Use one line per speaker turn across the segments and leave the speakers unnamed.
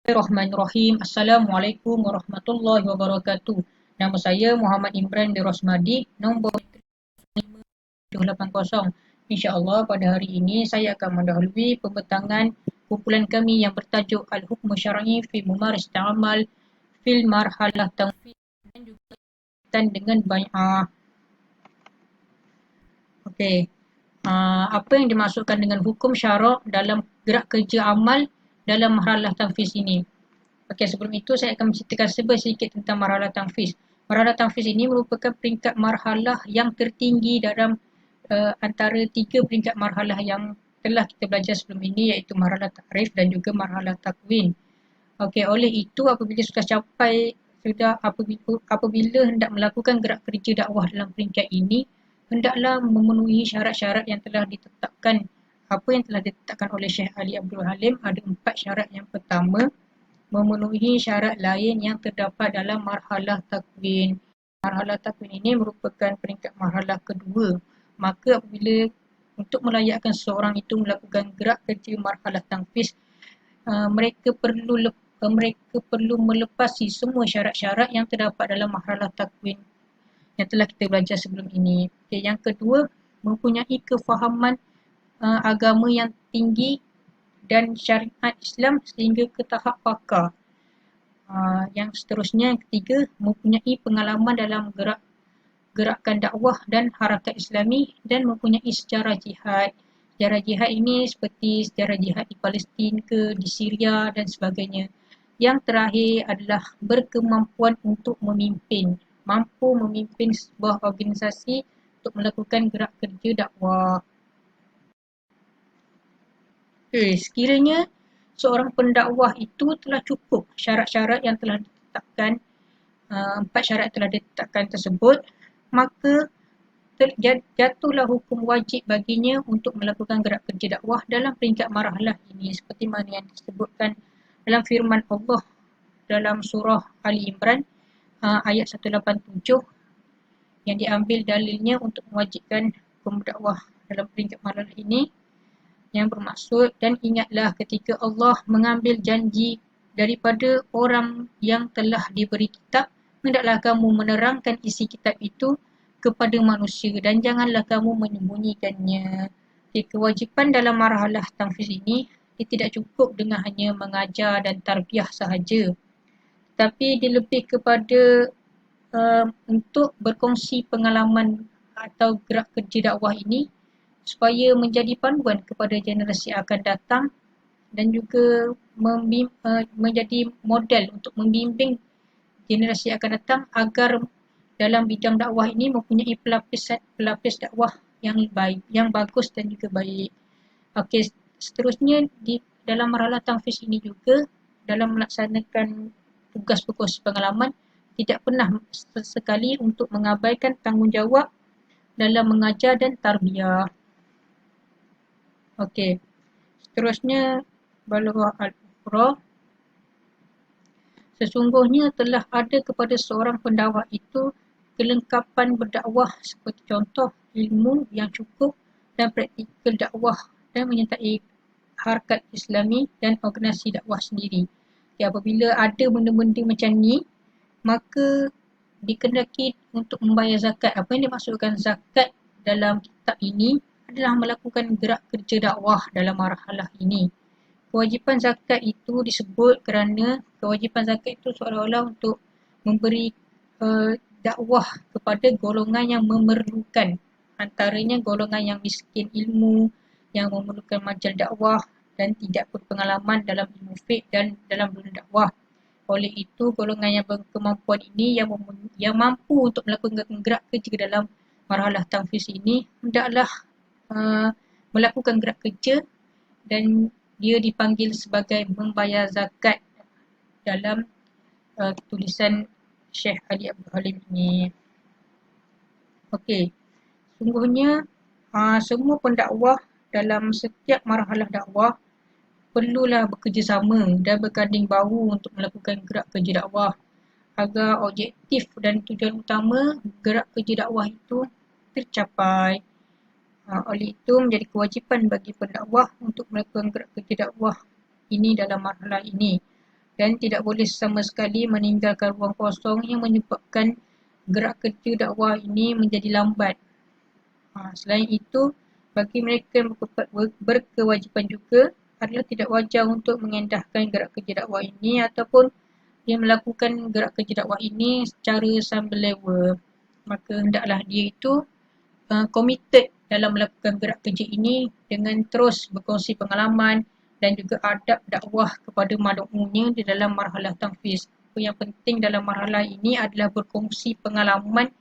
Bismillahirrahmanirrahim. Assalamualaikum warahmatullahi wabarakatuh. Nama saya Muhammad Imran bin Rosmadi, nombor 780. InsyaAllah pada hari ini saya akan mendahului pembentangan kumpulan kami yang bertajuk Al-Hukm Syar'i fi Mumaris Ta'amal fil Marhalah Tanfiz dan juga berkaitan dengan bai'ah. Okey. Apa yang dimaksudkan dengan hukum syarak dalam gerak kerja amal dalam marhalah tanfiz ini? Okey, sebelum itu saya akan menceritakan sedikit tentang marhalah tanfiz. Marhalah tanfiz ini merupakan peringkat marhalah yang tertinggi dalam antara tiga peringkat marhalah yang telah kita belajar sebelum ini, iaitu marhalah ta'rif dan juga marhalah takwin. Okey, oleh itu apabila hendak melakukan gerak kerja dakwah dalam peringkat ini, hendaklah memenuhi syarat-syarat yang telah ditetapkan. Apa yang telah ditetapkan oleh Syekh Ali Abdul Halim, ada 4 syarat. Yang pertama, memenuhi syarat lain yang terdapat dalam marhalah takwin. Marhalah takwin ini merupakan peringkat marhalah kedua. Maka apabila untuk melayakkan seseorang itu melakukan gerak kerja marhalah tanfiz, mereka perlu melepasi semua syarat-syarat yang terdapat dalam marhalah takwin yang telah kita belajar sebelum ini. Okay, yang kedua, mempunyai kefahaman agama yang tinggi dan syariat Islam sehingga ke tahap pakar. Yang seterusnya, yang ketiga, mempunyai pengalaman dalam gerakan dakwah dan harakat Islami dan mempunyai sejarah jihad. Sejarah jihad ini seperti sejarah jihad di Palestin ke, di Syria dan sebagainya. Yang terakhir adalah berkemampuan untuk memimpin. Mampu memimpin sebuah organisasi untuk melakukan gerak kerja dakwah. Okay, sekiranya seorang pendakwah itu telah cukup syarat-syarat yang telah ditetapkan, 4 syarat telah ditetapkan tersebut, maka jatuhlah hukum wajib baginya untuk melakukan gerak kerja dakwah dalam peringkat marhalah ini, seperti mana yang disebutkan dalam firman Allah dalam surah Ali Imran ayat 187, yang diambil dalilnya untuk mewajibkan hukum dakwah dalam peringkat marhalah ini, yang bermaksud, dan ingatlah ketika Allah mengambil janji daripada orang yang telah diberi kitab, hendaklah kamu menerangkan isi kitab itu kepada manusia dan janganlah kamu menyembunyikannya. Kewajipan dalam marhalah tanfiz ini, dia tidak cukup dengan hanya mengajar dan tarbiyah sahaja, tapi dia lebih kepada untuk berkongsi pengalaman atau gerak kerja dakwah ini supaya menjadi panduan kepada generasi akan datang dan juga menjadi model untuk membimbing generasi akan datang agar dalam bidang dakwah ini mempunyai pelapis dakwah yang baik, yang bagus dan juga baik. Okey, seterusnya di dalam marhalah tanfiz ini juga, dalam melaksanakan tugas berkongsi pengalaman, tidak pernah sesekali untuk mengabaikan tanggungjawab dalam mengajar dan tarbiyah. Okey, seterusnya balaghah al-ukhra. Sesungguhnya telah ada kepada seorang pendakwah itu kelengkapan berdakwah, seperti contoh ilmu yang cukup dan praktikal dakwah dan menyertai harakat Islami dan organisasi dakwah sendiri. Okay, apabila ada benda-benda macam ni, maka dikendaki untuk membayar zakat. Apa yang dimaksudkan zakat dalam kitab ini adalah melakukan gerak kerja dakwah dalam marhalah ini. Kewajipan zakat itu disebut kerana kewajipan zakat itu seolah-olah untuk memberi dakwah kepada golongan yang memerlukan, antaranya golongan yang miskin ilmu, yang memerlukan majal dakwah dan tidak berpengalaman dalam ilmu fiqh dan dalam dunia dakwah. Oleh itu, golongan yang berkemampuan ini yang mampu untuk melakukan gerak kerja dalam marhalah tanfiz ini, hendaklah melakukan gerak kerja dan dia dipanggil sebagai membayar zakat dalam tulisan Syekh Ali Abdul Halim ini. Okey, sungguhnya semua pendakwah dalam setiap marhalah dakwah perlulah bekerjasama dan berganding bahu untuk melakukan gerak kerja dakwah agar objektif dan tujuan utama gerak kerja dakwah itu tercapai. Oleh itu menjadi kewajipan bagi pendakwah untuk melakukan gerak kerja dakwah ini dalam marhalah ini. dan tidak boleh sama sekali meninggalkan ruang kosong yang menyebabkan gerak kerja dakwah ini menjadi lambat. Selain itu, bagi mereka yang berkewajipan juga adalah tidak wajar untuk mengendahkan gerak kerja dakwah ini ataupun dia melakukan gerak kerja dakwah ini secara sambil lewa. Maka hendaklah dia itu committed dalam melakukan gerak kerja ini dengan terus berkongsi pengalaman dan juga adab dakwah kepada mad'unya di dalam marhalah tanfiz. Yang penting dalam marhalah ini adalah berkongsi pengalaman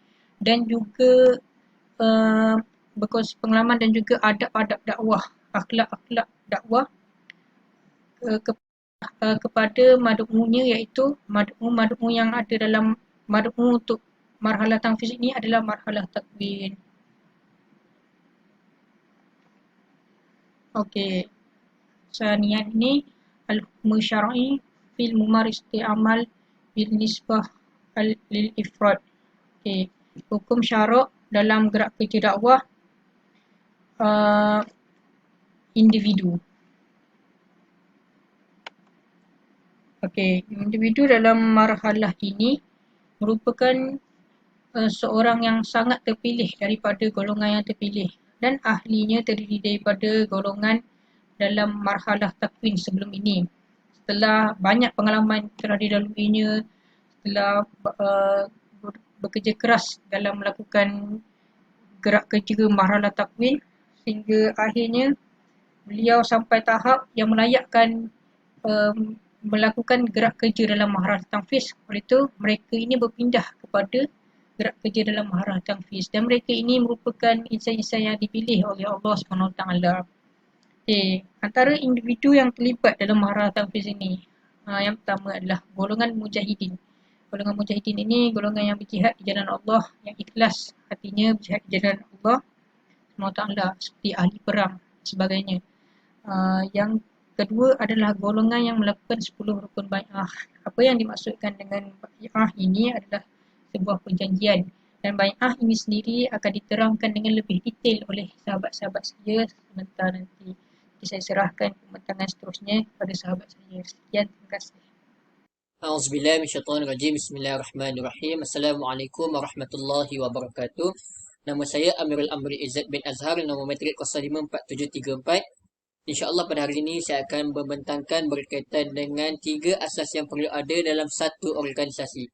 dan juga berkongsi pengalaman dan juga adab-adab dakwah, akhlak-akhlak dakwah kepada mad'unya, iaitu mad'u yang ada dalam mad'u untuk marhalah tanfiz ini adalah marhalah takwin. Okey. Sanian ini al-hukm syar'i fil mumarisati amal bil nisbah lil ifrad. Okey. Hukum syarak dalam gerak kerja dakwah individu. Okey, individu dalam marhalah ini merupakan seorang yang sangat terpilih daripada golongan yang terpilih dan ahlinya terdiri daripada golongan dalam marhalah takwin sebelum ini. Setelah banyak pengalaman telah dilaluinya, setelah bekerja keras dalam melakukan gerak kerja marhalah takwin, sehingga akhirnya beliau sampai tahap yang melayakkan melakukan gerak kerja dalam marhalah tanfiz. Oleh itu, mereka ini berpindah kepada gerak kerja dalam marhalah tanfiz dan mereka ini merupakan insan-insan yang dipilih oleh Allah SWT. Antara individu yang terlibat dalam marhalah tanfiz ini, yang pertama adalah golongan mujahidin. Golongan mujahidin ini golongan yang berjihad di jalan Allah, yang ikhlas hatinya berjihad di jalan Allah SWT seperti ahli perang dan sebagainya. Yang kedua adalah golongan yang melakukan 10 rukun bai'ah. Apa yang dimaksudkan dengan bai'ah ini adalah sebuah perjanjian, dan bai'ah ini sendiri akan diterangkan dengan lebih detail oleh sahabat-sahabat saya sebentar nanti. Jadi saya serahkan pembentangan seterusnya kepada sahabat saya. Sekian, terima kasih.
A'udzubillahi minasyaitonirrajim. Bismillahirrahmanirrahim. Assalamualaikum warahmatullahi wabarakatuh. Nama saya Amirul Amri Izzat bin Azhar, nombor matrik 054734. InsyaAllah pada hari ini saya akan membentangkan berkaitan dengan 3 asas yang perlu ada dalam satu organisasi.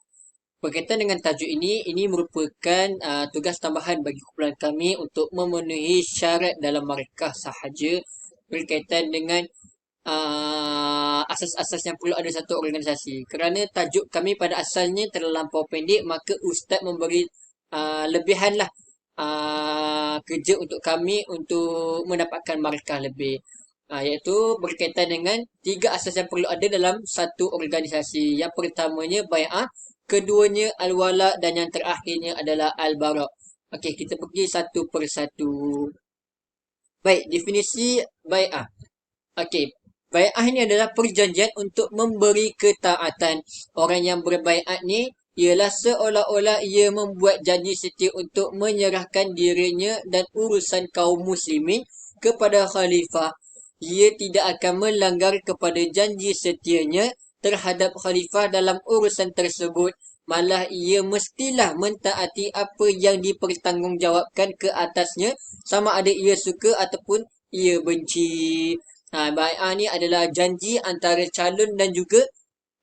Berkaitan dengan tajuk ini merupakan tugas tambahan bagi kumpulan kami untuk memenuhi syarat dalam markah sahaja berkaitan dengan asas-asas yang perlu ada satu organisasi. Kerana tajuk kami pada asalnya terlampau pendek, maka Ustaz memberi lebihanlah kerja untuk kami untuk mendapatkan markah lebih. Iaitu berkaitan dengan 3 asas yang perlu ada dalam satu organisasi. Yang pertamanya bai'ah, keduanya al-wala, dan yang terakhirnya adalah al-bara'. Okey, kita pergi satu persatu. Baik, definisi bai'ah. Okey, bai'ah ini adalah perjanjian untuk memberi ketaatan. Orang yang berbai'at ni ialah seolah-olah ia membuat janji setia untuk menyerahkan dirinya dan urusan kaum muslimin kepada khalifah. Ia tidak akan melanggar kepada janji setianya terhadap khalifah dalam urusan tersebut. Malah ia mestilah mentaati apa yang dipertanggungjawabkan ke atasnya, sama ada ia suka ataupun ia benci. Bai'ah ni adalah janji antara calon dan juga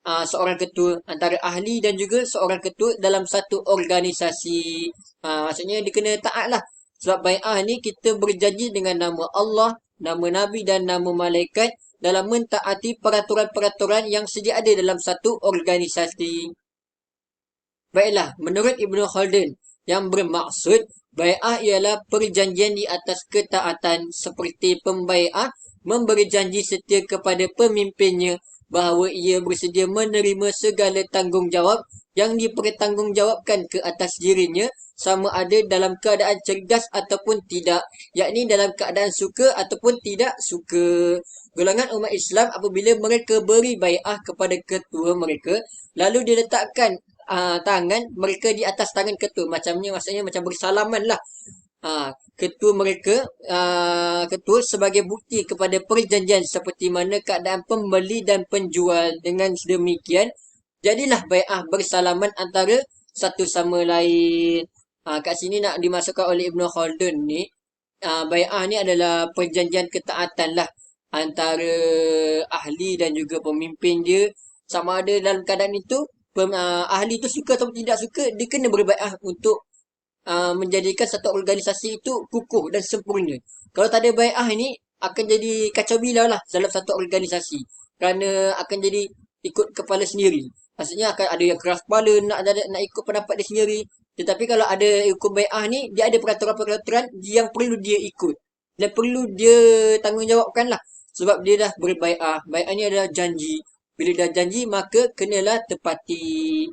seorang ketua, antara ahli dan juga seorang ketua dalam satu organisasi. Maksudnya dia kena taat lah. Sebab bai'ah ni kita berjanji dengan nama Allah, nama Nabi dan nama malaikat dalam mentaati peraturan-peraturan yang sedia ada dalam satu organisasi. Baiklah, menurut Ibnu Khaldun, yang bermaksud bai'ah ialah perjanjian di atas ketaatan, seperti pembai'ah memberi janji setia kepada pemimpinnya bahawa ia bersedia menerima segala tanggungjawab yang dipertanggungjawabkan ke atas dirinya, sama ada dalam keadaan cerdas ataupun tidak, yakni dalam keadaan suka ataupun tidak suka. Golongan umat Islam apabila mereka beri bai'ah kepada ketua mereka, lalu diletakkan tangan mereka di atas tangan ketua, maksudnya macam bersalaman lah. ketua mereka, ketua sebagai bukti kepada perjanjian seperti mana keadaan pembeli dan penjual. Dengan sedemikian, jadilah bai'ah bersalaman antara satu sama lain. Kat sini nak dimasukkan oleh Ibn Khaldun ni, bai'ah ni adalah perjanjian ketaatan lah antara ahli dan juga pemimpin dia. Sama ada dalam keadaan itu, ahli tu suka atau tidak suka, dia kena berbai'ah untuk menjadikan satu organisasi itu kukuh dan sempurna. Kalau tak ada bai'ah ni, akan jadi kacau bilau lah dalam satu organisasi. Kerana akan jadi ikut kepala sendiri. Maksudnya akan ada yang keras kepala nak ikut pendapat dia sendiri. Tetapi kalau ada hukum bai'ah ni, dia ada peraturan-peraturan yang perlu dia ikut. Dan perlu dia tanggungjawabkan lah. Sebab dia dah berbai'ah. Bai'ah ni adalah janji. Bila dah janji, maka kenalah tepati.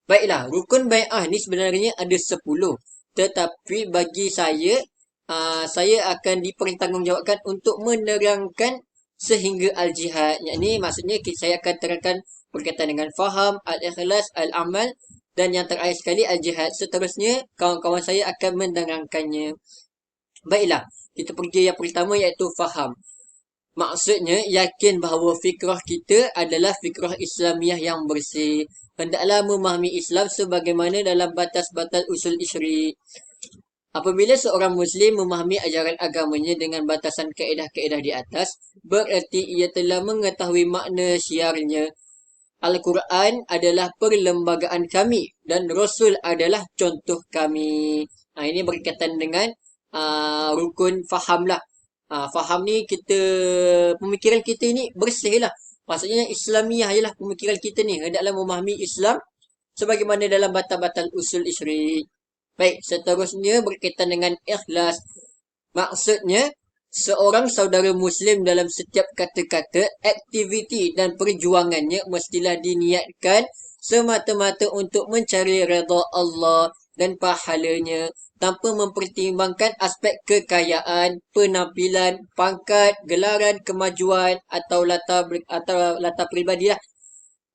Baiklah, rukun bai'ah ni sebenarnya ada 10. Tetapi bagi saya akan dipertanggungjawabkan untuk menerangkan sehingga al-jihad. Yang ni maksudnya saya akan terangkan berkaitan dengan faham, al-ikhlas, al-amal dan yang terakhir sekali al-jihad. Seterusnya, kawan-kawan saya akan menerangkannya. Baiklah, kita pergi yang pertama iaitu faham. Maksudnya, yakin bahawa fikrah kita adalah fikrah Islamiah yang bersih. Hendaklah memahami Islam sebagaimana dalam batas-batas usul isyri. Apabila seorang Muslim memahami ajaran agamanya dengan batasan kaedah-kaedah di atas, bererti ia telah mengetahui makna syiarnya. Al-Quran adalah perlembagaan kami dan Rasul adalah contoh kami. Ini berkaitan dengan rukun faham lah. Faham ni pemikiran kita ni bersih lah. Maksudnya Islamiah je lah pemikiran kita ni. Hendaklah memahami Islam sebagaimana dalam batal-batal usul isyrik. Baik, seterusnya berkaitan dengan ikhlas. Maksudnya, seorang saudara Muslim dalam setiap kata-kata, aktiviti dan perjuangannya mestilah diniatkan semata-mata untuk mencari redha Allah dan pahalanya tanpa mempertimbangkan aspek kekayaan, penampilan, pangkat, gelaran, kemajuan atau latar peribadi lah.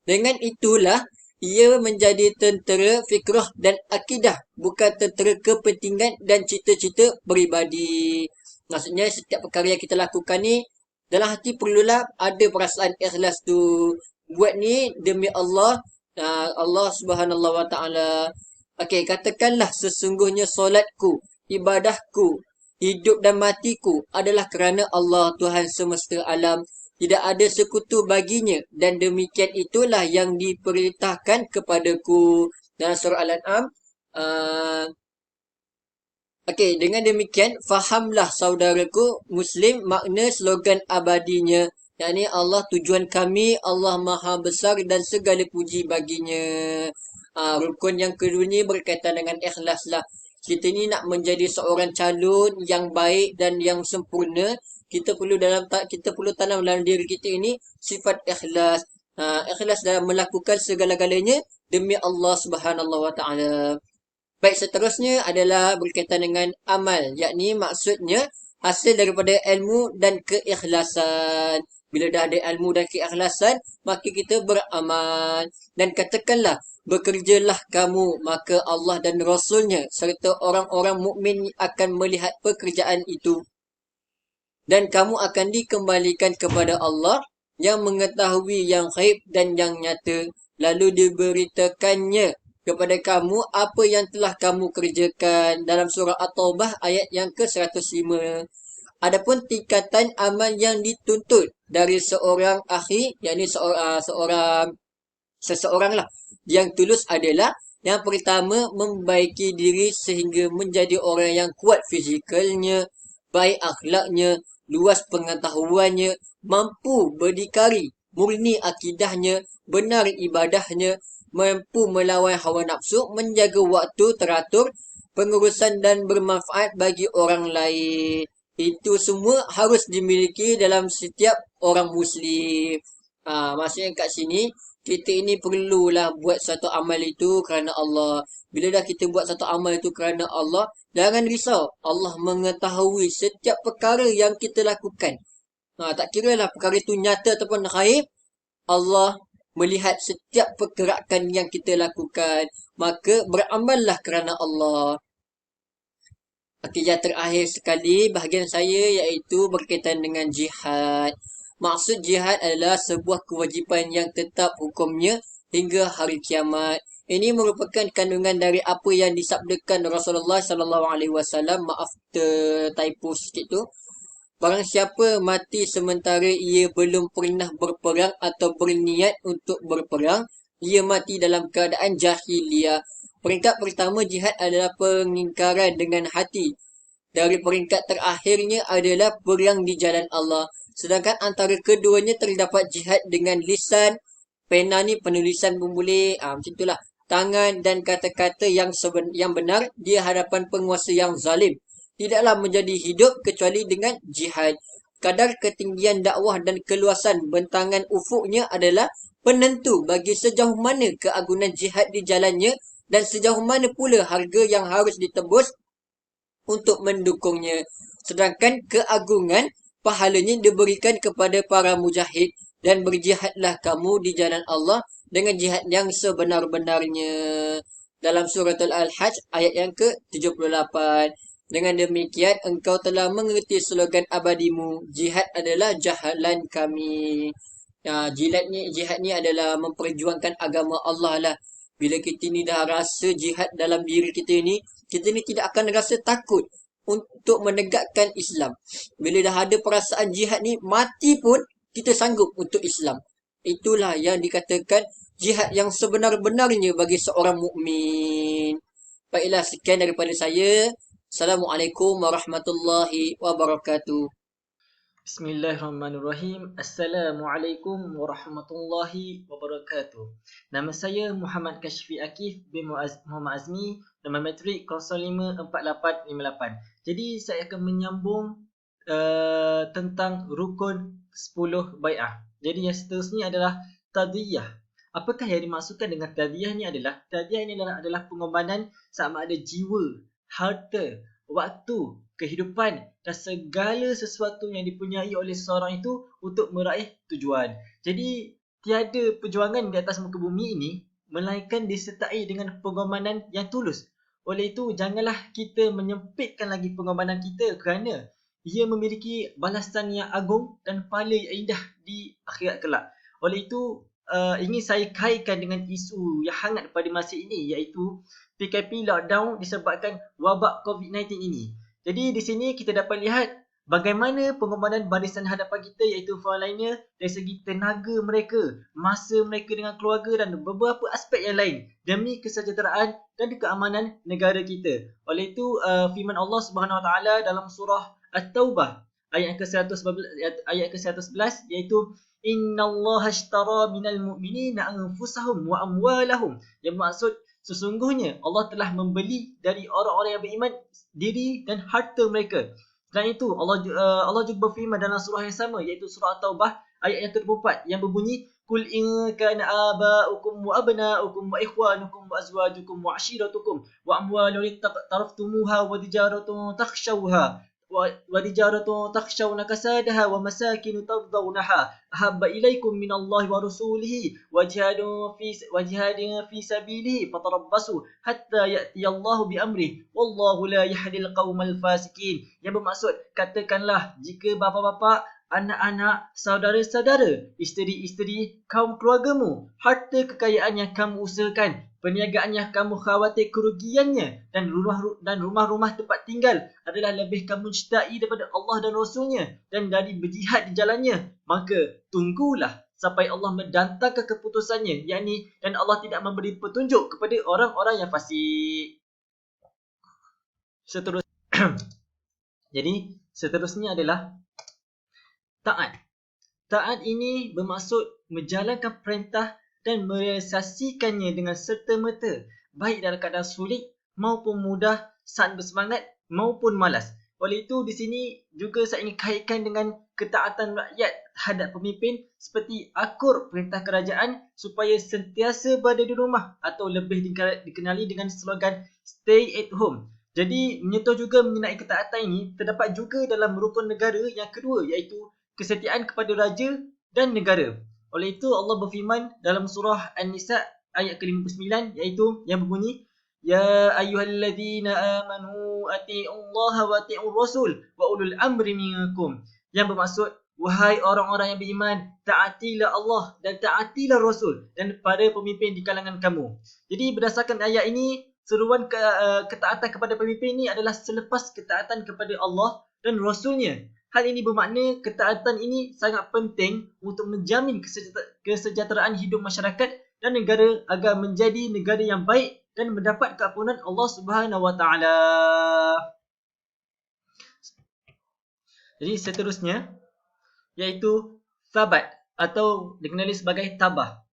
Dengan itulah ia menjadi tentera fikrah dan akidah, bukan tentera kepentingan dan cita-cita peribadi. Maksudnya setiap perkara yang kita lakukan ni, dalam hati perlulah ada perasaan ikhlas tu. Buat ni demi Allah, Allah Subhanahu Wa Taala. Okey, katakanlah sesungguhnya solatku, ibadahku, hidup dan matiku adalah kerana Allah Tuhan semesta alam. Tidak ada sekutu baginya dan demikian itulah yang diperintahkan kepadaku. Dalam surah Al-An'am. Okey, dengan demikian fahamlah saudaraku Muslim makna slogan abadinya. Yakni Allah tujuan kami, Allah Maha Besar dan segala puji baginya. Rukun yang kedua ni berkaitan dengan ikhlas lah. Kita ni nak menjadi seorang calon yang baik dan yang sempurna, kita perlu tanam dalam diri kita ini sifat ikhlas. Ikhlas dalam melakukan segala-galanya demi Allah Subhanahu Wa Taala. Baik, seterusnya adalah berkaitan dengan amal, yakni maksudnya hasil daripada ilmu dan keikhlasan. Bila dah ada ilmu dan keikhlasan, maka kita beramal. Dan katakanlah, bekerjalah kamu, maka Allah dan Rasulnya serta orang-orang mukmin akan melihat pekerjaan itu. Dan kamu akan dikembalikan kepada Allah yang mengetahui yang ghaib dan yang nyata. Lalu diberitakannya kepada kamu apa yang telah kamu kerjakan. Dalam surah At-Taubah ayat yang ke-105. Adapun tingkatan amal yang dituntut dari seorang akhi, yakni seseorang lah yang tulus adalah yang pertama, membaiki diri sehingga menjadi orang yang kuat fizikalnya, baik akhlaknya, luas pengetahuannya, mampu berdikari, murni akidahnya, benar ibadahnya, mampu melawan hawa nafsu, menjaga waktu teratur, pengurusan dan bermanfaat bagi orang lain. Itu semua harus dimiliki dalam setiap orang Muslim. Maksudnya kat sini, kita ini perlulah buat satu amal itu kerana Allah. Bila dah kita buat satu amal itu kerana Allah, jangan risau. Allah mengetahui setiap perkara yang kita lakukan. Tak kira lah perkara itu nyata ataupun ghaib, Allah melihat setiap pergerakan yang kita lakukan. Maka beramallah kerana Allah. Okey, yang terakhir sekali bahagian saya iaitu berkaitan dengan jihad. Maksud jihad adalah sebuah kewajipan yang tetap hukumnya hingga hari kiamat. Ini merupakan kandungan dari apa yang disabdakan Rasulullah sallallahu alaihi wasallam. Maaf typo sikit tu. Barang siapa mati sementara ia belum pernah berperang atau berniat untuk berperang, ia mati dalam keadaan jahiliyah. Peringkat pertama jihad adalah pengingkaran dengan hati. Dari peringkat terakhirnya adalah perang di jalan Allah. Sedangkan antara keduanya terdapat jihad dengan lisan, pena ni penulisan pun boleh, macam itulah. Tangan dan kata-kata yang benar di hadapan penguasa yang zalim. Tidaklah menjadi hidup kecuali dengan jihad. Kadar ketinggian dakwah dan keluasan bentangan ufuknya adalah penentu bagi sejauh mana keagungan jihad di jalannya dan sejauh mana pula harga yang harus ditebus untuk mendukungnya. Sedangkan keagungan pahalanya diberikan kepada para mujahid dan berjihadlah kamu di jalan Allah dengan jihad yang sebenar-benarnya. Dalam surah Al-Hajj ayat yang ke-78. Dengan demikian engkau telah mengerti slogan abadimu. Jihad adalah jalan kami. Jihad ni adalah memperjuangkan agama Allah lah. Bila kita ni dah rasa jihad dalam diri kita ni tidak akan rasa takut untuk menegakkan Islam. Bila dah ada perasaan jihad ni, mati pun kita sanggup untuk Islam. Itulah yang dikatakan jihad yang sebenar-benarnya bagi seorang mukmin. Baiklah, sekian daripada saya. Assalamualaikum warahmatullahi wabarakatuh.
Bismillahirrahmanirrahim. Assalamualaikum warahmatullahi wabarakatuh. Nama saya Muhammad Kashfi Akif bin Muhammad Azmi, nombor matrik 054858. Jadi saya akan menyambung tentang rukun 10 bai'ah. Jadi yang seterusnya adalah tadiyah. Apakah yang dimaksudkan dengan tadiyah ni adalah adalah pengorbanan sama ada jiwa, harta, waktu, kehidupan dan segala sesuatu yang dipunyai oleh seseorang itu untuk meraih tujuan. Jadi tiada perjuangan di atas muka bumi ini melainkan disertai dengan pengorbanan yang tulus. Oleh itu janganlah kita menyempitkan lagi pengorbanan kita kerana ia memiliki balasan yang agung dan pahala yang indah di akhirat kelak. Oleh itu ingin saya kaitkan dengan isu yang hangat pada masa ini iaitu PKP lockdown disebabkan wabak COVID-19 ini. Jadi di sini kita dapat lihat bagaimana pengorbanan barisan hadapan kita iaitu frontliner dari segi tenaga mereka, masa mereka dengan keluarga dan beberapa aspek yang lain demi kesejahteraan dan keamanan negara kita. Oleh itu firman Allah Subhanahu Wa Taala dalam surah At-Taubah ayat ke-111 iaitu innallaha ashtara minal mu'minina anfusahum wa amwalahum, yang bermaksud sesungguhnya Allah telah membeli dari orang-orang yang beriman diri dan harta mereka. Selain itu Allah juga berfirman dalam surah yang sama iaitu surah At-Taubah ayat yang ke-24 yang berbunyi Qul in kana aba'ukum wa abna'ukum wa ikhwanukum wa azwajukum wa ashiratukum wa amwalun taraftumuha wa tijaratun takhshawna kasadaha wa masakin tardawnaha ahabba ilaikum minallahi wa rasulihi wa jihadin fi sabilihi fatarabbasu hatta ya'tiyallahu bi amrih wallahu la yahdil qaumal fasikin. Yang bermaksud, katakanlah jika bapa-bapa, anak-anak, saudara-saudara, isteri-isteri, kaum keluargamu, harta kekayaan yang kamu usahakan, perniagaan yang kamu khawatir kerugiannya dan rumah-rumah tempat tinggal adalah lebih kamu cintai daripada Allah dan Rasulnya dan dari berjihad di jalannya, maka tunggulah sampai Allah mendatangkan keputusannya, yakni dan Allah tidak memberi petunjuk kepada orang-orang yang fasik. Jadi seterusnya adalah taat. Taat ini bermaksud menjalankan perintah dan merealisasikannya dengan serta-merta, baik dalam keadaan sulit maupun mudah, saat bersemangat maupun malas. Oleh itu di sini juga saya ingin kaitkan dengan ketaatan rakyat terhadap pemimpin seperti akur perintah kerajaan supaya sentiasa berada di rumah atau lebih dikenali dengan slogan stay at home. Jadi menyentuh juga mengenai ketaatan ini terdapat juga dalam rukun negara yang kedua iaitu kesetiaan kepada raja dan negara. Oleh itu Allah berfirman dalam surah An-Nisa ayat ke-59 iaitu yang berbunyi Ya ayyuhalladzina amanu ati'ullaha wa ati'ur rasul wa ulul amri minkum. Yang bermaksud, wahai orang-orang yang beriman, taatilah Allah dan taatilah Rasul dan para pemimpin di kalangan kamu. Jadi berdasarkan ayat ini, seruan ketaatan kepada pemimpin ini adalah selepas ketaatan kepada Allah dan Rasulnya. Hal ini bermakna ketaatan ini sangat penting untuk menjamin kesejahteraan hidup masyarakat dan negara agar menjadi negara yang baik dan mendapat keampunan Allah Subhanahu Wa Taala. Jadi seterusnya iaitu sabat atau dikenali sebagai tabah.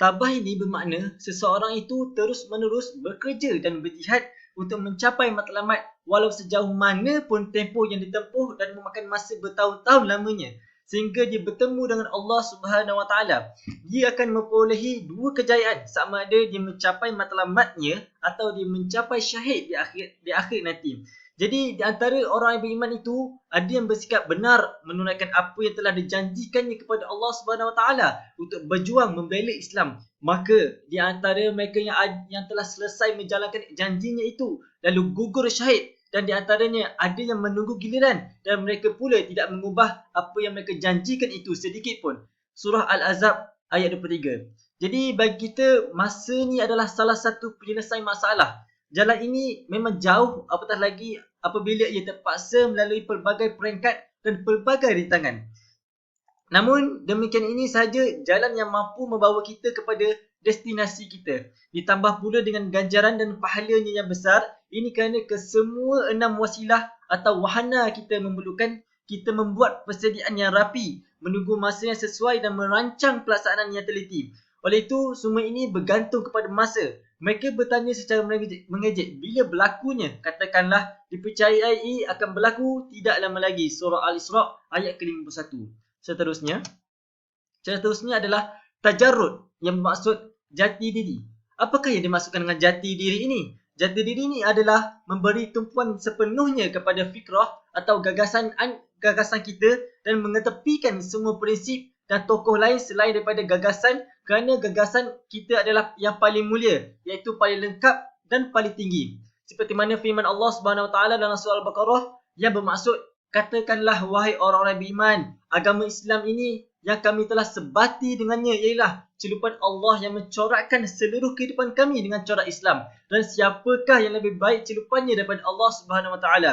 Tabah ini bermakna seseorang itu terus-menerus bekerja dan berjihad untuk mencapai matlamat walau sejauh mana pun tempoh yang ditempuh dan memakan masa bertahun-tahun lamanya sehingga dia bertemu dengan Allah Subhanahu Wa Taala. Dia akan memperolehi dua kejayaan, sama ada dia mencapai matlamatnya atau dia mencapai syahid di akhir nanti. Jadi di antara orang yang beriman itu ada yang bersikap benar menunaikan apa yang telah dijanjikannya kepada Allah Subhanahu Wa Taala untuk berjuang membela Islam. Maka di antara mereka yang telah selesai menjalankan janjinya itu lalu gugur syahid, dan di antaranya ada yang menunggu giliran dan mereka pula tidak mengubah apa yang mereka janjikan itu sedikit pun. Surah Al-Ahzab ayat 23. Jadi bagi kita, masa ni adalah salah satu penyelesaian masalah. Jalan ini memang jauh, apatah lagi apabila ia terpaksa melalui pelbagai peringkat dan pelbagai rintangan. Namun demikian ini sahaja jalan yang mampu membawa kita kepada destinasi kita. Ditambah pula dengan ganjaran dan pahalanya yang besar. Ini kerana kesemua 6 wasilah atau wahana kita memerlukan kita membuat persediaan yang rapi, menunggu masa yang sesuai dan merancang pelaksanaan yang teliti. Oleh itu, semua ini bergantung kepada masa. Mereka bertanya secara mengejek, bila berlakunya? Katakanlah, dipercayai akan berlaku tidak lama lagi. Surah Al-Isra ayat ke-51. Seterusnya adalah tajarrud yang bermaksud jati diri. Apakah yang dimaksudkan dengan jati diri ini? Jati diri ini adalah memberi tumpuan sepenuhnya kepada fikrah atau gagasan kita dan mengetepikan semua prinsip dan tokoh lain selain daripada gagasan, kerana gagasan kita adalah yang paling mulia, iaitu paling lengkap dan paling tinggi. Seperti mana firman Allah Subhanahu Wa Taala dalam surah Al-Baqarah yang bermaksud, katakanlah wahai orang-orang beriman, agama Islam ini yang kami telah sebati dengannya ialah celupan Allah yang mencorakkan seluruh kehidupan kami dengan corak Islam. Dan siapakah yang lebih baik celupannya daripada Allah Subhanahu Wa Taala?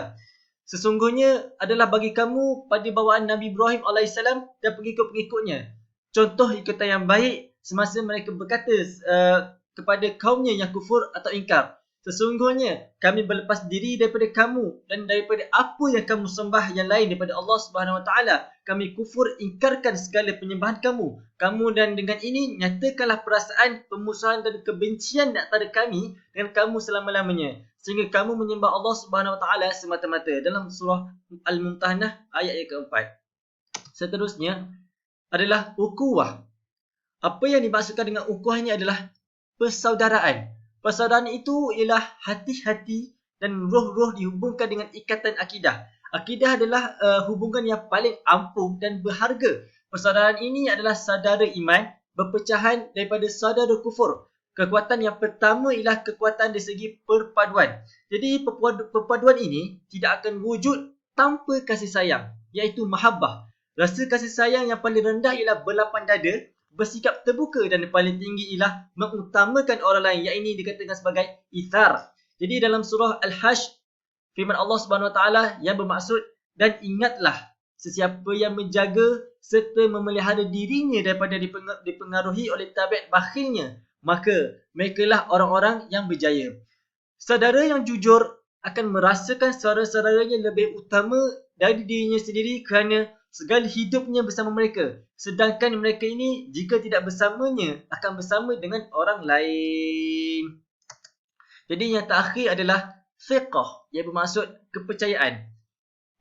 Sesungguhnya adalah bagi kamu pada bawaan Nabi Ibrahim AS dan pengikut-pengikutnya contoh ikutan yang baik semasa mereka berkata kepada kaumnya yang kufur atau ingkar, sesungguhnya kami berlepas diri daripada kamu dan daripada apa yang kamu sembah yang lain daripada Allah Subhanahu Wa Taala. Kami kufur, ingkarkan segala penyembahan kamu. Dan dengan ini nyatakanlah perasaan pemusuhan dan kebencian di antara kami dengan kamu selama-lamanya, sehingga kamu menyembah Allah Subhanahu Wa Taala semata-mata. Dalam surah Al-Mumtahanah ayat yang keempat. Seterusnya adalah ukhuwah. Apa yang dimaksudkan dengan ukhuwah ini adalah persaudaraan. Persaudaraan itu ialah hati-hati dan roh-roh dihubungkan dengan ikatan akidah. Akidah adalah hubungan yang paling ampuh dan berharga. Persaudaraan ini adalah saudara iman berpecahan daripada saudara kufur. Kekuatan yang pertama ialah kekuatan dari segi perpaduan. Jadi perpaduan ini tidak akan wujud tanpa kasih sayang, iaitu mahabbah. Rasa kasih sayang yang paling rendah ialah berlapang dada, bersikap terbuka, dan yang paling tinggi ialah mengutamakan orang lain, yang ini dikatakan sebagai ithar. Jadi dalam surah Al-Hajj, firman Allah Subhanahu Wa Taala yang bermaksud, dan ingatlah sesiapa yang menjaga serta memelihara dirinya daripada dipengaruhi oleh tabiat bakhilnya, maka merekalah orang-orang yang berjaya. Saudara yang jujur akan merasakan saudara-saudaranya lebih utama dari dirinya sendiri kerana segala hidupnya bersama mereka. Sedangkan mereka ini jika tidak bersamanya akan bersama dengan orang lain. Jadi yang terakhir adalah fiqh, yang bermaksud kepercayaan.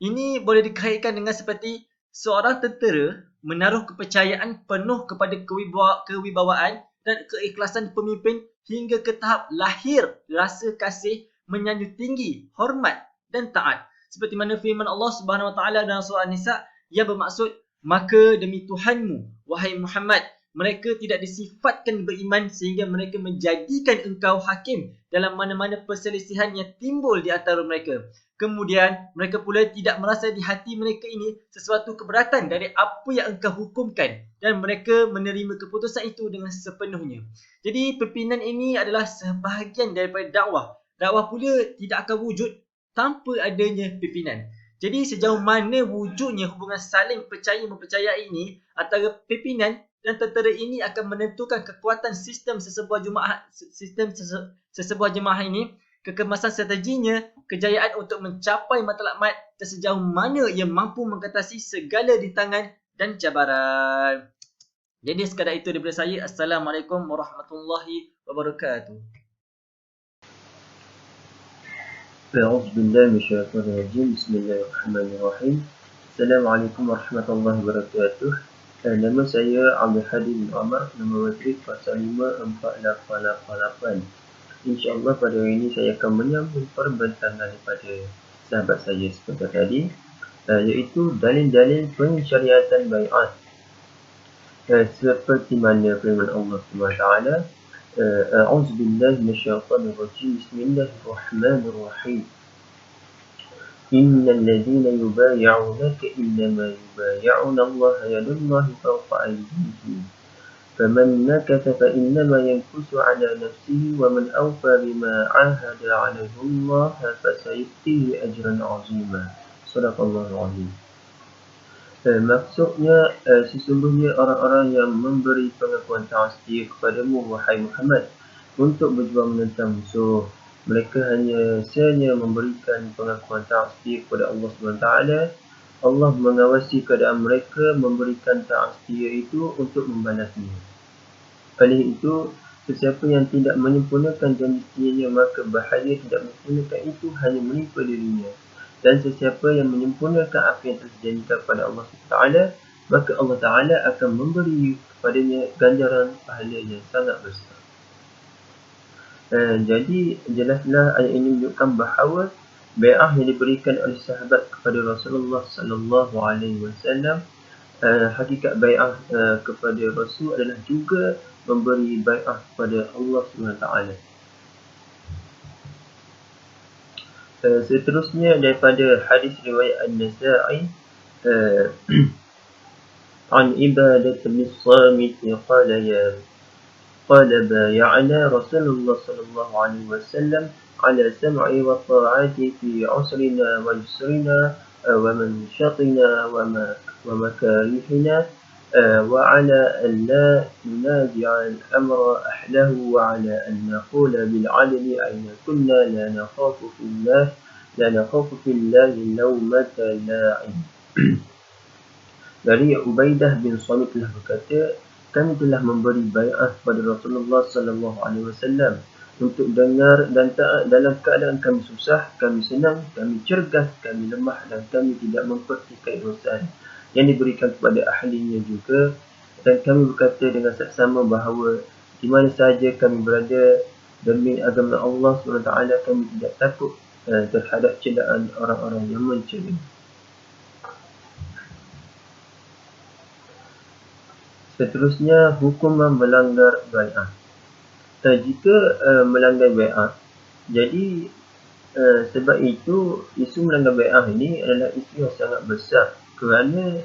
Ini boleh dikaitkan dengan seperti seorang tentera menaruh kepercayaan penuh kepada kewibawaan dan keikhlasan pemimpin hingga ke tahap lahir rasa kasih, menyanjung tinggi, hormat dan taat. Seperti mana firman Allah Subhanahu Wa Taala dalam surah An-Nisa yang bermaksud, maka demi Tuhanmu, wahai Muhammad, mereka tidak disifatkan beriman sehingga mereka menjadikan engkau hakim dalam mana-mana perselisihan yang timbul di antara mereka. Kemudian mereka pula tidak merasa di hati mereka ini sesuatu keberatan dari apa yang engkau hukumkan dan mereka menerima keputusan itu dengan sepenuhnya. Jadi pimpinan ini adalah sebahagian daripada dakwah. Dakwah pula tidak akan wujud tanpa adanya pimpinan. Jadi sejauh mana wujudnya hubungan saling percaya mempercayai ini antara pimpinan dan tentera ini akan menentukan kekuatan sistem sesebuah jemaah ini, kekemasan strateginya, kejayaan untuk mencapai matlamat dan sejauh mana ia mampu mengatasi segala rintangan dan cabaran. Jadi sekadar itu daripada saya. Assalamualaikum warahmatullahi wabarakatuh.
أعوذ بالله من الشيطان الرجيم بسم الله الرحمن الرحيم Assalamualaikum warahmatullahi wabarakatuh. Nama saya Abdul Hadi bin Amar, nama matrik pasal 54888. InsyaAllah pada hari ini saya akan menyambung perbincangan daripada sahabat saya seperti tadi, iaitu dalil-dalil pensyariatan bai'at. Seperti mana firman Allah SWT, أعوذ بالله من الشيطان الرجيم بسم الله الرحمن الرحيم إن الذين يبايعونك إنما يبايعون الله يد الله فوق أيديهم فمن نكث فإنما ينكث على نفسه ومن أوفى بما عاهد عليه الله فسيؤتيه أجرا عظيما صدق الله العظيم. Maksudnya sesungguhnya orang-orang yang memberi pengakuan ta'astir kepadamu wahai Muhammad untuk berjuang menentang musuh, mereka hanya memberikan pengakuan ta'astir kepada Allah SWT. Allah mengawasi keadaan mereka memberikan ta'astir itu untuk membalasnya. Oleh itu, sesiapa yang tidak menyempurnakan janjinya maka bahaya tidak menyempurnakan itu hanya menimpa dirinya. Dan sesiapa yang menyempurnakan apa yang telah dijanjikan kepada Allah SWT, maka Allah Ta'ala akan memberi kepadanya ganjaran pahala yang sangat besar. Jadi jelaslah ayat ini menunjukkan bahawa bai'ah yang diberikan oleh sahabat kepada Rasulullah SAW, hakikat bai'ah kepada Rasul adalah juga memberi bai'ah kepada Allah SWT. Seterusnya daripada hadis riwayat An-Nasa'i عن عبادة بن الصامت قال بايعنا رسول الله صلى الله عليه وسلم على السمع والطاعة في عسرنا ويسرنا ومنشطنا ومكارهنا وعلى أن لا ننازع الأمر أهله وعلى أن نقول بالعدل أين كنا لا نخاف في الله لومة لاعب. Dari Ubaidah bin Samit telah berkata, kami telah memberi bai'ah kepada Rasulullah SAW untuk dengar dan taat dalam keadaan kami susah, kami senang, kami cergas, kami lemah dan kami tidak mempertikai urusan yang diberikan kepada ahlinya juga. Dan kami berkata dengan saksama bahawa di mana sahaja kami berada demi agama Allah SWT, kami tidak takut terhadap celaan orang-orang yang mencela. Seterusnya, hukuman melanggar bai'ah. Jika melanggar bai'ah, jadi sebab itu isu melanggar bai'ah ini adalah isu yang sangat besar, kerana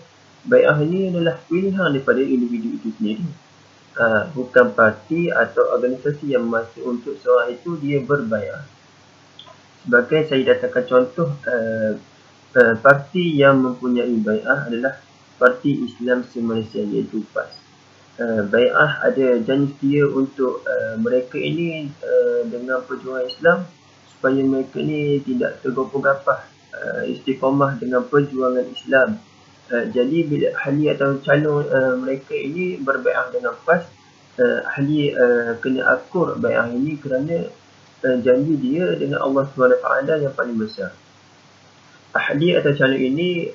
bai'ah ini adalah pilihan daripada individu itu sendiri, bukan parti atau organisasi yang memaksa untuk seorang itu dia berbai'ah. Sebagai saya datangkan contoh, parti yang mempunyai bai'ah adalah Parti Islam se-Malaysia, iaitu PAS. Bai'ah ada janji setia untuk mereka ini dengan perjuangan Islam, supaya mereka ini tidak tergopoh-gapah, istiqamah dengan perjuangan Islam. Jadi bila ahli atau calon mereka ini berbai'ah dengan PAS, ahli kena akur bai'ah ini kerana janji dia dengan Allah SWT yang paling besar. Ahli atau calon ini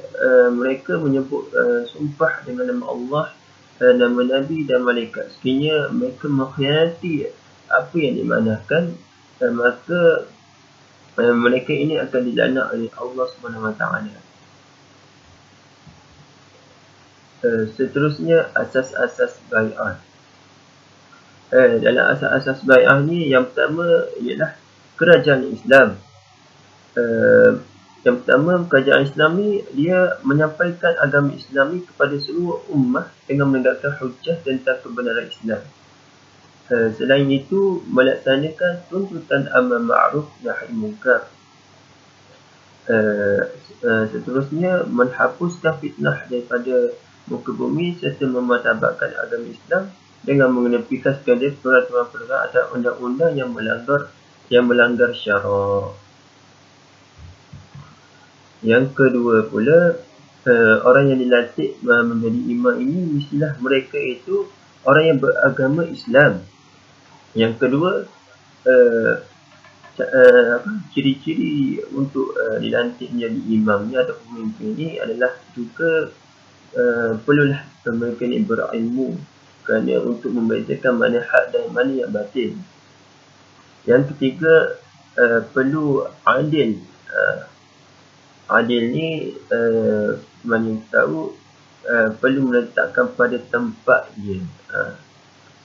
mereka menyebut sumpah dengan nama Allah, nama Nabi dan malaikat. Sekiranya mereka mengkhianati apa yang dimanakan, maka mereka ini akan dilaknat oleh Allah SWT. Seterusnya asas-asas bai'ah. Dalam asas-asas bai'ah ni yang pertama ialah kerajaan Islam. Yang pertama, kerajaan Islam ni dia menyampaikan agama Islam ni kepada seluruh ummah dengan menegakkan hujah tentang kebenaran Islam. Selain itu, melaksanakan tuntutan amar ma'ruf nahi munkar. Seterusnya, menghapuskan fitnah daripada muka bumi serta memartabatkan agama Islam dengan mengenepikan segala peraturan-peraturan atau undang-undang yang melanggar syarak. Yang kedua pula, orang yang dilantik menjadi imam ini mestilah mereka itu orang yang beragama Islam. Yang kedua, ciri-ciri untuk dilantik menjadi imam ni atau pemimpin ni adalah juga perlulah mereka ni berilmu kerana untuk membezakan mana hak dan mana yang batil. Yang ketiga, perlu adil. Adil ni mana tahu perlu meletakkan pada tempat dia.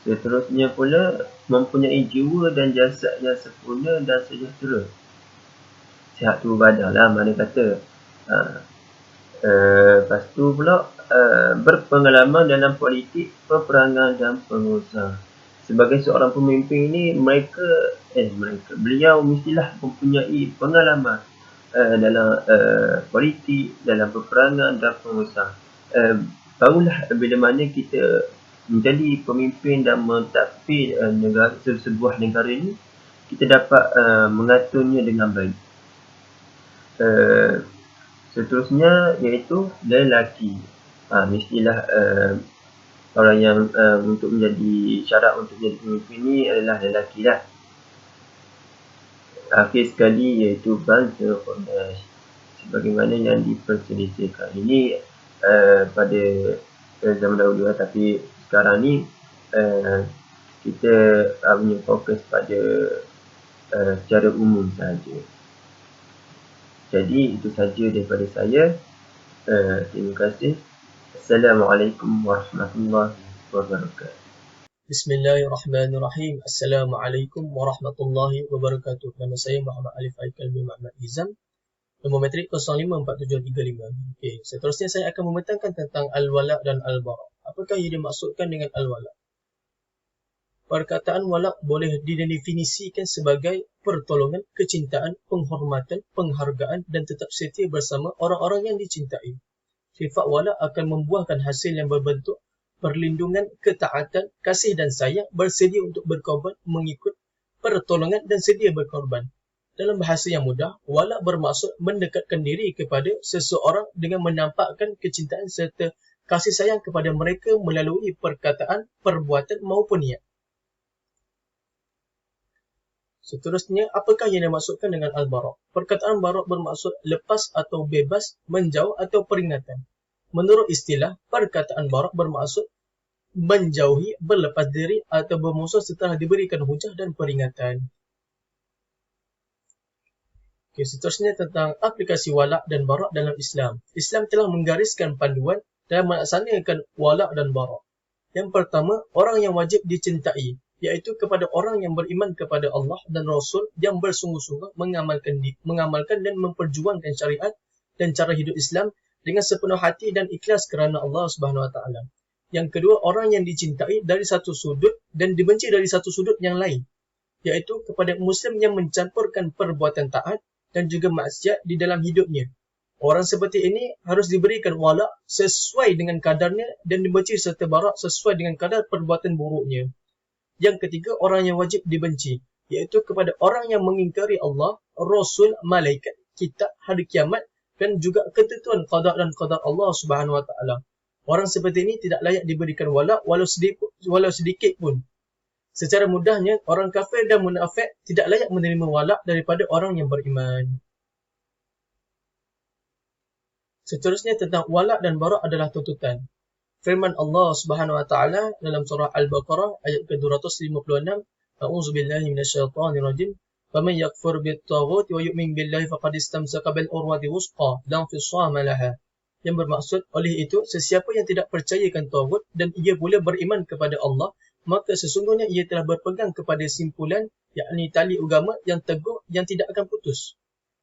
Seterusnya pula mempunyai jiwa dan jasad yang sempurna dan sejahtera. Sihat tubuh badan lah mana kata. Lepas tu pula berpengalaman dalam politik, peperangan dan pengurusan. Sebagai seorang pemimpin ni beliau mestilah mempunyai pengalaman dalam politik, dalam peperangan dan pengurusan. Barulah bila mana kita menjadi pemimpin dan mentadbir sebuah negara ini, kita dapat mengaturnya dengan baik. Seterusnya iaitu lelaki. Mestilah orang yang untuk menjadi syarat untuk menjadi pemimpin ini adalah lelaki lah. Akhir sekali iaitu bangsa Quraisy. Sebagaimana yang diperselisihkan ini pada zaman dahulu, tapi sekarang ni kita punya fokus pada secara umum saja. Jadi itu saja daripada saya. Terima kasih. Assalamualaikum warahmatullahi wabarakatuh.
Bismillahirrahmanirrahim. Assalamualaikum warahmatullahi wabarakatuh. Nama saya Muhammad Alif Haikal bin Muhammad Izam. Nombor metrik 054735. Okey, seterusnya saya akan membentangkan tentang al-wala' dan al-bara'. Apakah yang dimaksudkan dengan al-wala'? Perkataan wala' boleh didefinisikan sebagai pertolongan, kecintaan, penghormatan, penghargaan dan tetap setia bersama orang-orang yang dicintai. Sifat wala' akan membuahkan hasil yang berbentuk perlindungan, ketaatan, kasih dan sayang, bersedia untuk berkorban, mengikut pertolongan dan sedia berkorban. Dalam bahasa yang mudah, wala' bermaksud mendekatkan diri kepada seseorang dengan menampakkan kecintaan serta kasih sayang kepada mereka melalui perkataan, perbuatan maupun niat. Seterusnya, apakah yang dimaksudkan dengan al-bara'? Perkataan bara' bermaksud lepas atau bebas, menjauh atau peringatan. Menurut istilah, perkataan bara' bermaksud menjauhi, berlepas diri atau bermusuh setelah diberikan hujah dan peringatan. Okay, seterusnya tentang aplikasi wala' dan bara' dalam Islam. Islam telah menggariskan panduan dan melaksanakan wala' dan bara'. Yang pertama, orang yang wajib dicintai, iaitu kepada orang yang beriman kepada Allah dan Rasul yang bersungguh-sungguh mengamalkan dan memperjuangkan syariat dan cara hidup Islam dengan sepenuh hati dan ikhlas kerana Allah Subhanahu Wa Taala. Yang kedua, orang yang dicintai dari satu sudut dan dibenci dari satu sudut yang lain, iaitu kepada Muslim yang mencampurkan perbuatan taat dan juga maksiat di dalam hidupnya. Orang seperti ini harus diberikan wala' sesuai dengan kadarnya dan dibenci serta bara' sesuai dengan kadar perbuatan buruknya. Yang ketiga, orang yang wajib dibenci, iaitu kepada orang yang mengingkari Allah, Rasul, malaikat, kitab, hari kiamat dan juga ketentuan qada dan qadar Allah Subhanahu Wa Taala. Orang seperti ini tidak layak diberikan wala' walau sedikit pun. Secara mudahnya, orang kafir dan munafik tidak layak menerima wala' daripada orang yang beriman. Seterusnya tentang wala' dan bara' adalah tuntutan. Firman Allah Subhanahu Wa Taala dalam surah Al-Baqarah ayat ke-256, A'udzubillahi minasyaitonirrajim. Faman yakfur bit-taghuti wa yu'min billahi faqad istamsaka bil urwati wusqa la infisama laha. yang bermaksud oleh itu sesiapa yang tidak percayakan tagut dan ia pula beriman kepada Allah, maka sesungguhnya ia telah berpegang kepada simpulan, yakni tali agama yang teguh yang tidak akan putus.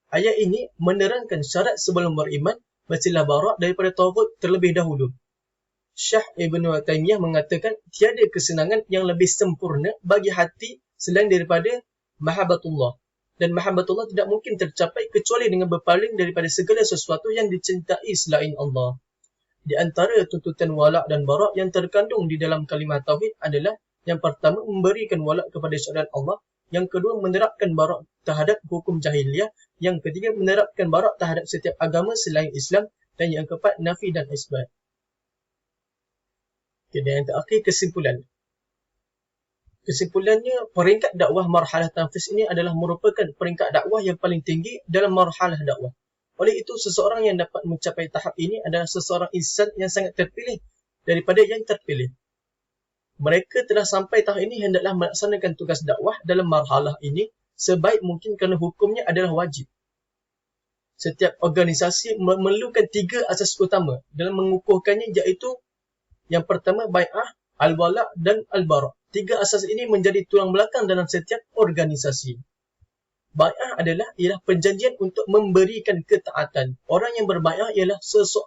Ayat ini menerangkan syarat sebelum beriman mestilah barak daripada tagut terlebih dahulu. Syekh Ibn Taymiyah mengatakan tiada kesenangan yang lebih sempurna bagi hati selain daripada mahabbatullah. Dan mahabbatullah tidak mungkin tercapai kecuali dengan berpaling daripada segala sesuatu yang dicintai selain Allah. Di antara tuntutan wala' dan bara' yang terkandung di dalam kalimah tauhid adalah yang pertama memberikan wala' kepada syariat Allah, yang kedua menerapkan bara' terhadap hukum jahiliyah, yang ketiga menerapkan bara' terhadap setiap agama selain Islam, dan yang keempat nafi dan isbat. Okay, dan yang terakhir kesimpulan. Kesimpulannya, peringkat dakwah marhalah tanfiz ini adalah merupakan peringkat dakwah yang paling tinggi dalam marhalah dakwah. Oleh itu, seseorang yang dapat mencapai tahap ini adalah seseorang insan yang sangat terpilih daripada yang terpilih. Mereka telah sampai tahap ini hendaklah melaksanakan tugas dakwah dalam marhalah ini sebaik mungkin kerana hukumnya adalah wajib. Setiap organisasi memerlukan 3 asas utama dalam mengukuhkannya, iaitu yang pertama bai'ah, al-wala' dan al-bara'. 3 asas ini menjadi tulang belakang dalam setiap organisasi. Bai'ah ialah perjanjian untuk memberikan ketaatan. Orang yang berbai'ah ialah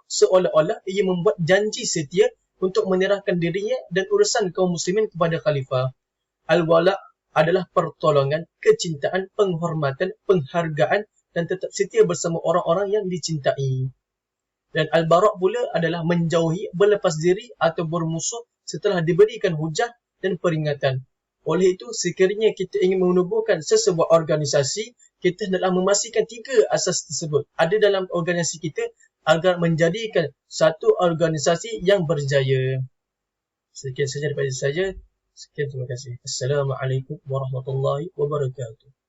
seolah-olah ia membuat janji setia untuk menyerahkan dirinya dan urusan kaum muslimin kepada khalifah. Al-wala' adalah pertolongan, kecintaan, penghormatan, penghargaan dan tetap setia bersama orang-orang yang dicintai. Dan al-bara' pula adalah menjauhi, berlepas diri atau bermusuh setelah diberikan hujah dan peringatan. Oleh itu, sekiranya kita ingin menubuhkan sesebuah organisasi, kita hendaklah memastikan 3 asas tersebut ada dalam organisasi kita agar menjadikan satu organisasi yang berjaya. Sekian saja daripada saya. Sekian, terima kasih. Assalamualaikum warahmatullahi wabarakatuh.